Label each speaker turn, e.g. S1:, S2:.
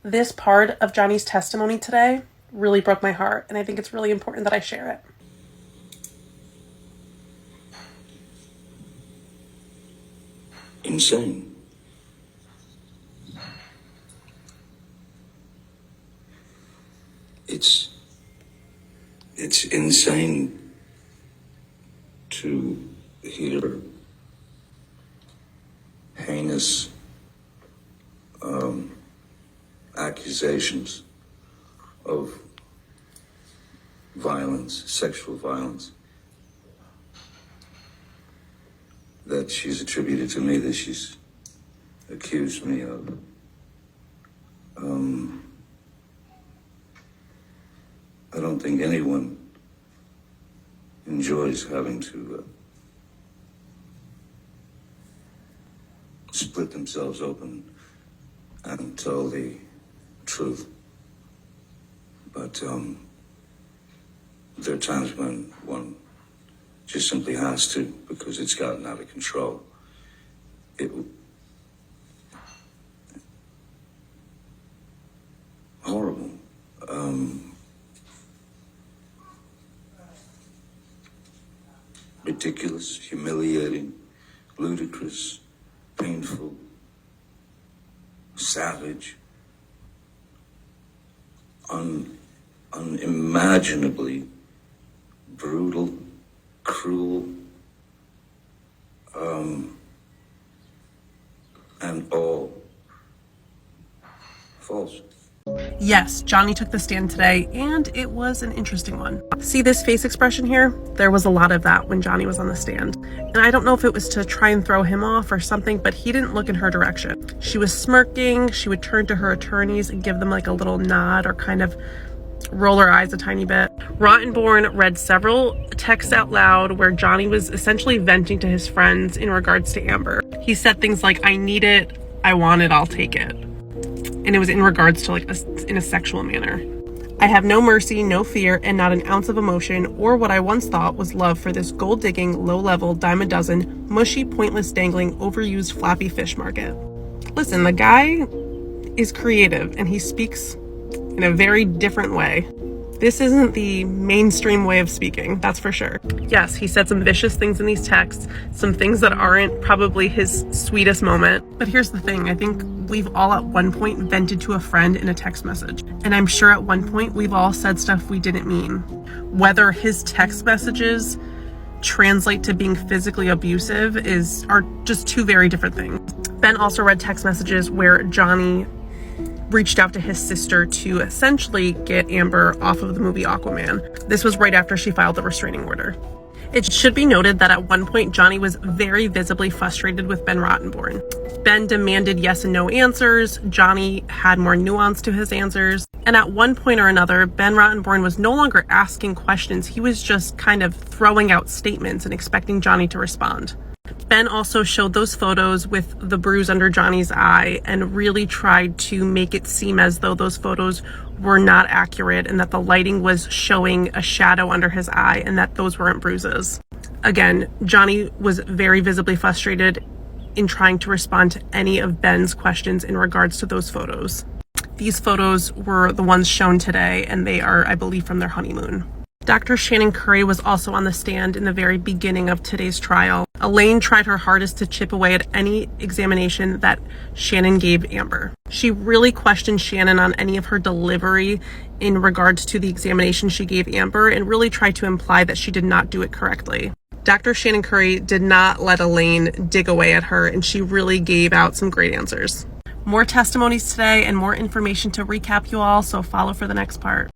S1: This part of Johnny's testimony today really broke my heart, and I think it's really important that I share it.
S2: Insane. It's insane to hear heinous accusations of violence, sexual violence, that she's attributed to me, that she's accused me of. I don't think anyone enjoys having to split themselves open and tell the truth. But there are times when one just simply has to, because it's gotten out of control. Horrible. Ridiculous, humiliating, ludicrous, painful, savage, unimaginably brutal, cruel, and all false.
S1: Yes, Johnny took the stand today, and it was an interesting one. See this face expression here? There was a lot of that when Johnny was on the stand. And I don't know if it was to try and throw him off or something, but he didn't look in her direction. She was smirking, she would turn to her attorneys and give them like a little nod or kind of roll her eyes a tiny bit. Rottenborn read several texts out loud where Johnny was essentially venting to his friends in regards to Amber. He said things like, "I need it, I want it, I'll take it." And it was in regards to in a sexual manner. "I have no mercy, no fear, and not an ounce of emotion or what I once thought was love for this gold-digging, low-level, dime-a-dozen, mushy, pointless, dangling, overused, flappy fish market." Listen, the guy is creative and he speaks in a very different way. This isn't the mainstream way of speaking, that's for sure. Yes, he said some vicious things in these texts, some things that aren't probably his sweetest moment. But here's the thing, I think we've all at one point vented to a friend in a text message. And I'm sure at one point we've all said stuff we didn't mean. Whether his text messages translate to being physically abusive are just two very different things. Ben also read text messages where Johnny reached out to his sister to essentially get Amber off of the movie Aquaman. This was right after she filed the restraining order. It should be noted that at one point, Johnny was very visibly frustrated with Ben Rottenborn. Ben demanded yes and no answers. Johnny had more nuance to his answers. And at one point or another, Ben Rottenborn was no longer asking questions. He was just kind of throwing out statements and expecting Johnny to respond. Ben also showed those photos with the bruise under Johnny's eye and really tried to make it seem as though those photos were not accurate and that the lighting was showing a shadow under his eye and that those weren't bruises. Again, Johnny was very visibly frustrated in trying to respond to any of Ben's questions in regards to those photos. These photos were the ones shown today, and they are, I believe, from their honeymoon. Dr. Shannon Curry was also on the stand in the very beginning of today's trial. Elaine tried her hardest to chip away at any examination that Shannon gave Amber. She really questioned Shannon on any of her delivery in regards to the examination she gave Amber and really tried to imply that she did not do it correctly. Dr. Shannon Curry did not let Elaine dig away at her, and she really gave out some great answers. More testimonies today and more information to recap you all, so follow for the next part.